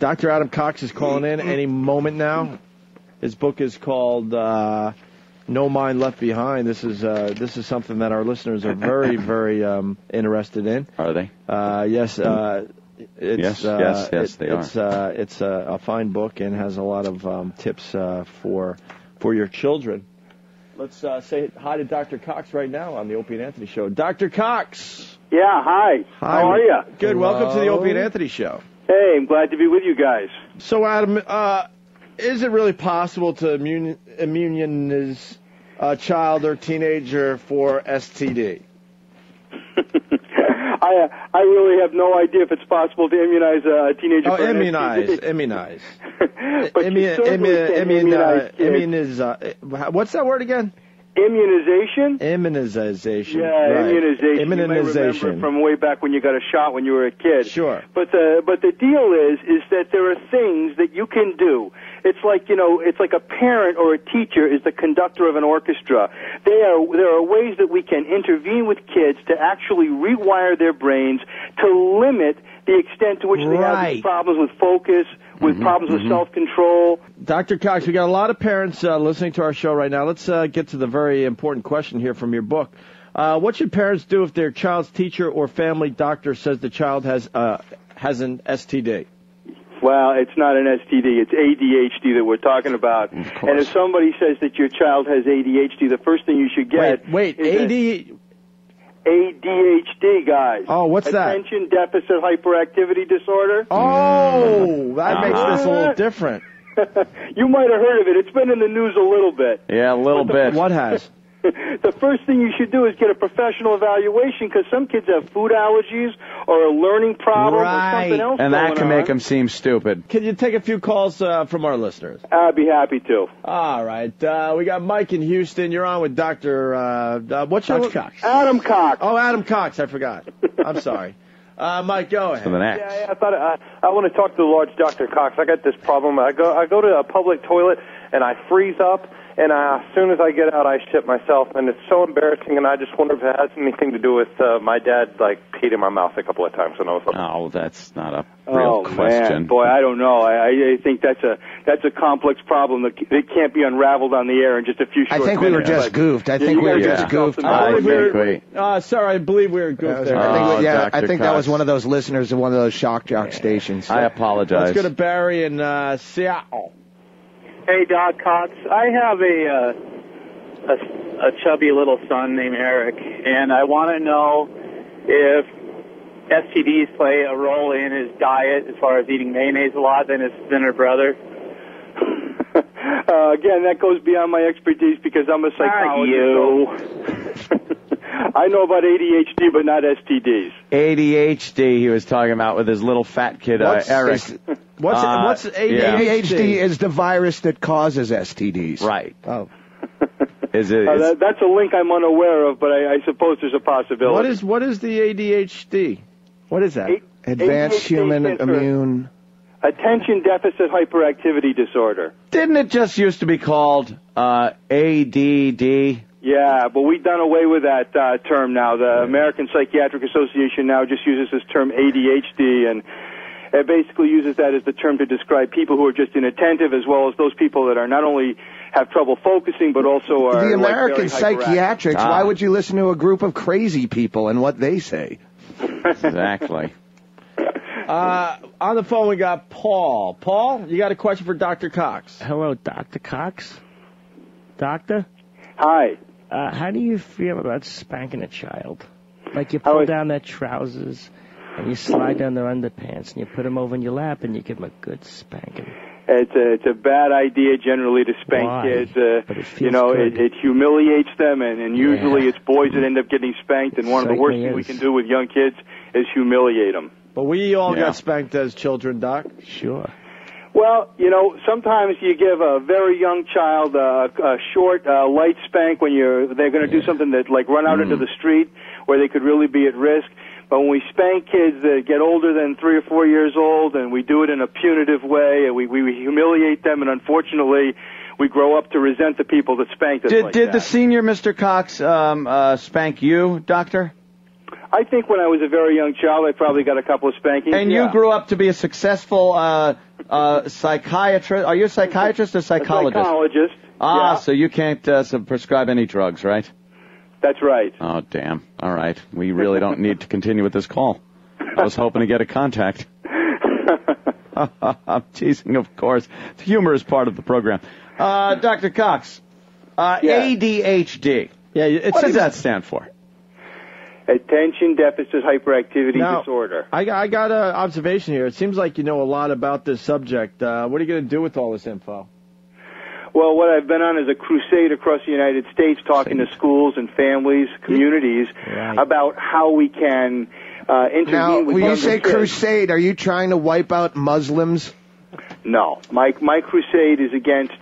Dr. Adam Cox is calling in any moment now. His book is called No Mind Left Behind. This is something that our listeners are very, very interested in. Are they? Yes. Yes, they are. It's a fine book and has a lot of tips for your children. Let's say hi to Dr. Cox right now on the Opie and Anthony Show. Dr. Cox. Yeah, hi. How are you? Good. Hello. Welcome to the Opie and Anthony Show. Hey, I'm glad to be with you guys. So, Adam, is it really possible to immunize a child or teenager for STD? I really have no idea if it's possible to immunize a teenager for immunize. What's that word again? Immunization? Immunization. Yeah, right. Immunization. Immunization. You may remember from way back when you got a shot when you were a kid. Sure. But the deal is that there are things that you can do. It's like, it's like a parent or a teacher is the conductor of an orchestra. There are ways that we can intervene with kids to actually rewire their brains to limit the extent to which they have these problems with focus, with problems with self-control. Dr. Cox, we got a lot of parents listening to our show right now. Let's get to the very important question here from your book. What should parents do if their child's teacher or family doctor says the child has an STD? Well, it's not an STD. It's ADHD that we're talking about. And if somebody says that your child has ADHD, the first thing you should get is ADHD, guys. Oh, what's that? Attention Deficit Hyperactivity Disorder. Oh, that makes this a little different. You might have heard of it. It's been in the news a little bit. Yeah, a little bit. What has? The first thing you should do is get a professional evaluation because some kids have food allergies or a learning problem or something else and that can going make them seem stupid. Can you take a few calls from our listeners? I'd be happy to. All right. We got Mike in Houston. You're on with Dr. What's your Cox? Adam Cox. Oh, Adam Cox. I forgot. I'm sorry. Mike, go ahead. Yeah, I thought I want to talk to the large Dr. Cox. I got this problem. I go to a public toilet and I freeze up. And as soon as I get out, I shit myself, and it's so embarrassing. And I just wonder if it has anything to do with my dad, peed in my mouth a couple of times when I was. Oh, that's not a real question. Man. Boy, I don't know. I think that's a complex problem that it can't be unraveled on the air in just a few short minutes. I think we were just goofed. I think we were just goofed. Sorry, I believe we were goofed there. I think that was one of those listeners of one of those shock jock stations. I apologize. Let's go to Barry in Seattle. Hey, Doc Cox. I have a chubby little son named Eric, and I want to know if STDs play a role in his diet as far as eating mayonnaise a lot than his thinner brother. Again, that goes beyond my expertise because I'm a psychologist. I know about ADHD, but not STDs. ADHD he was talking about with his little fat kid, Eric. What's ADHD? ADHD is the virus that causes STDs. Right. Oh. That's a link I'm unaware of, but I suppose there's a possibility. What is the ADHD? What is that? Advanced Human Immune... Attention Deficit Hyperactivity Disorder. Didn't it just used to be called ADD? Yeah, but we've done away with that term now. The American Psychiatric Association now just uses this term ADHD, and it basically uses that as the term to describe people who are just inattentive, as well as those people that are not only have trouble focusing, but also are the American very Psychiatrics. Why would you listen to a group of crazy people and what they say? Exactly. On the phone, we got Paul. Paul, you got a question for Dr. Cox? Hello, Dr. Cox. Doctor? Hi. How do you feel about spanking a child? Like you pull down their trousers and you slide down their underpants and you put them over in your lap and you give them a good spanking. It's a bad idea generally to spank kids. It humiliates them, and usually it's boys that end up getting spanked. And one of the worst things we can do with young kids is humiliate them. But we all got spanked as children, Doc. Sure. Well, sometimes you give a very young child a short, light spank when they're going to do something that, like, run out into the street where they could really be at risk. But when we spank kids that get older than 3 or 4 years old, and we do it in a punitive way, and we humiliate them, and unfortunately, we grow up to resent the people that spanked us. Did the senior Mr. Cox spank you, Doctor? I think when I was a very young child, I probably got a couple of spankings. And you grew up to be a successful Psychiatrist. Are you a psychiatrist or psychologist? A psychologist. Ah, yeah. so you can't prescribe any drugs, right? That's right. Oh, damn. All right. We really don't need to continue with this call. I was hoping to get a contact. I'm teasing, of course. Humor is part of the program. Dr. Cox, ADHD. Yeah, What does that stand for? Attention Deficit Hyperactivity Disorder. I got an observation here. It seems like you know a lot about this subject. What are you going to do with all this info? Well, what I've been on is a crusade across the United States talking to schools and families, communities, about how we can intervene Now, with when you younger say kids. crusade, are you trying to wipe out Muslims? No. My crusade is against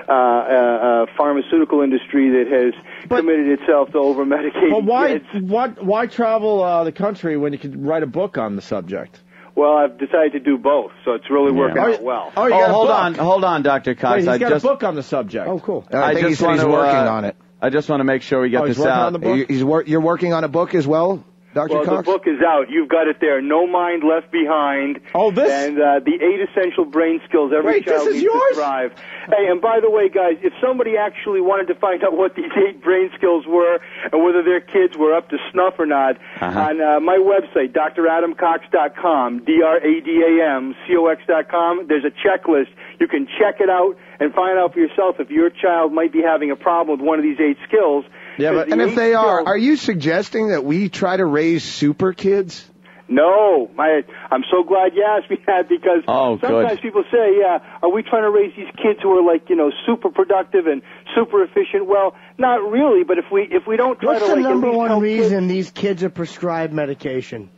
a pharmaceutical industry that has committed itself to over-medicating kids. Why travel the country when you could write a book on the subject? Well, I've decided to do both, so it's really working out well. Oh, you got a hold on, Dr. Cox. Wait, he's got a book on the subject. Oh, cool. I think he said he's working on it. I just want to make sure we get this he's working out. on the book? You're working on a book as well, Dr. Well, Cox? the book is out. You've got it there. No Mind Left Behind. Oh, this? And the 8 essential brain skills every Wait, child this is needs yours? to thrive. Hey, and by the way, guys, if somebody actually wanted to find out what these 8 brain skills were and whether their kids were up to snuff or not, on my website, dradamcox.com, DRADAMCOX.com, there's a checklist. You can check it out and find out for yourself if your child might be having a problem with one of these 8 skills. Yeah, but and if they are you suggesting that we try to raise super kids? No, I'm so glad you asked me that because sometimes people say, are we trying to raise these kids who are like, super productive and super efficient? Well, not really, but if we don't try What's to the like number at least one help reason these kids are prescribed medication?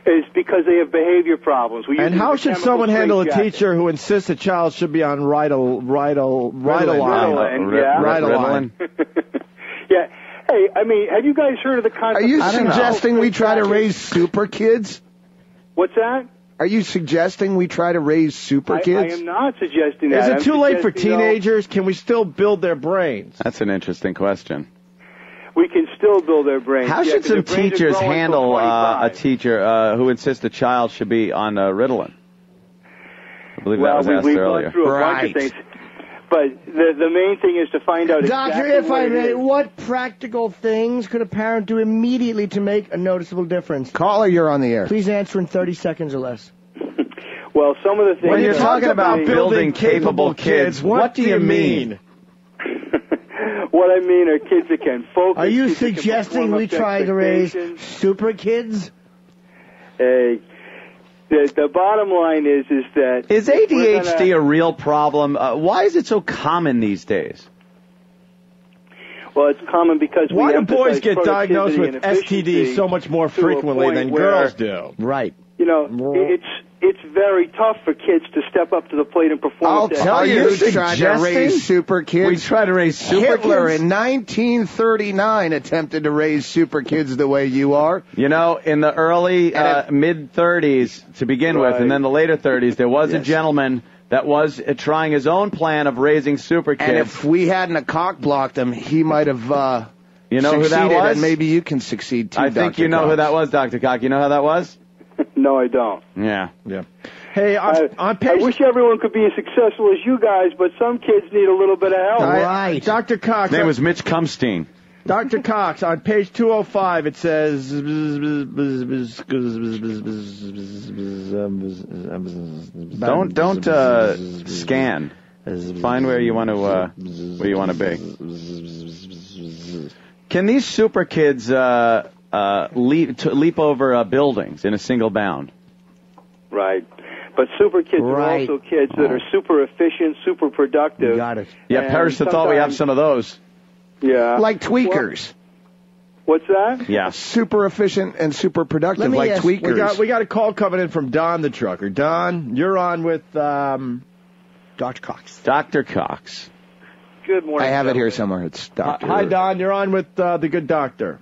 is because they have behavior problems. And how should someone handle a teacher who insists a child should be on Ritalin? Yeah. Hey, I mean, have you guys heard of the concept? Are you suggesting we try to raise super kids? What's that? Are you suggesting we try to raise super kids? I am not suggesting that. Is it too late for teenagers? Can we still build their brains? That's an interesting question. We can still build their brains. How should some teachers handle a teacher who insists a child should be on Ritalin? I believe that was asked we've earlier. Gone through a bunch of things. But the main thing is to find out Doctor, exactly if I may, is. what practical things could a parent do immediately to make a noticeable difference? Caller, you're on the air. Please answer in 30 seconds or less. Well, some of the things... When you're talking about building capable kids, what do you mean? What I mean are kids that can focus. Are you kids that can suggesting perform we up to try to raise expectations. super kids? Hey, the bottom line is that... Is ADHD a real problem? Why is it so common these days? Well, it's common because Why we do boys emphasize get diagnosed with productivity and efficiency STDs so much more to a frequently point than where, girls do? Right. You know, it's very tough for kids to step up to the plate and perform. I'll at that tell high you, level. try to raise super kids. We try to raise super Hitler kids? in 1939 attempted to raise super kids the way you are. You know, in the early mid-30s to begin with, and then the later 30s, there was a gentleman that was trying his own plan of raising super kids. And if we hadn't a cock blocked him, he might have you know who that succeeded, was? and maybe you can succeed too, I think Dr. you know Cox. who that was, Dr. Cock. You know how that was? No, I don't. Yeah. Hey, on I page... wish everyone could be as successful as you guys, but some kids need a little bit of help. Right. Dr. Cox... His name was Mitch Cumstein. Dr. Cox, on page 205, it says... Don't scan. Find where you want to be. Can these super kids leap over buildings in a single bound? Right. But super kids are also kids that are super efficient, super productive. Got it. Yeah, Paris thought we have some of those. Yeah. Like tweakers. What's that? Yeah. Super efficient and super productive, like tweakers. We got a call coming in from Don the trucker. Don, you're on with Dr. Cox. Dr. Cox. Good morning. I have it here gentlemen. somewhere. It's Dr. Hi, Don. You're on with the good doctor.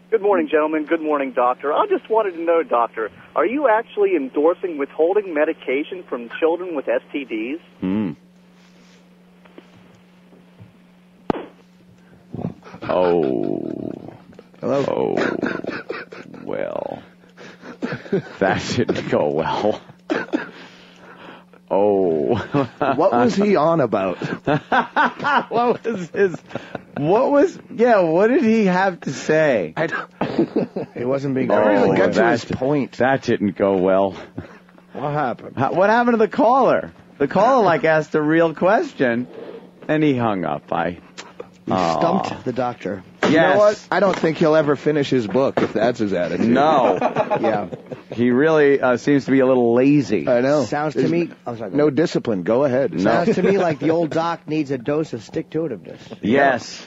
Good morning, gentlemen. Good morning, doctor. I just wanted to know, doctor, are you actually endorsing withholding medication from children with STDs? Oh. Hello? Oh. Well. That didn't go well. Oh. What was he on about? What did he have to say? He wasn't being Oh, get to his point. That didn't go well. What happened? What happened to the caller? The caller, asked a real question, and he hung up. Stumped the doctor. Yes. You know what? I don't think he'll ever finish his book if that's his attitude. No. Yeah. He really seems to be a little lazy. I know. Sounds to me... No discipline. Go ahead. Sounds to me like the old doc needs a dose of stick-to-itiveness. Yes.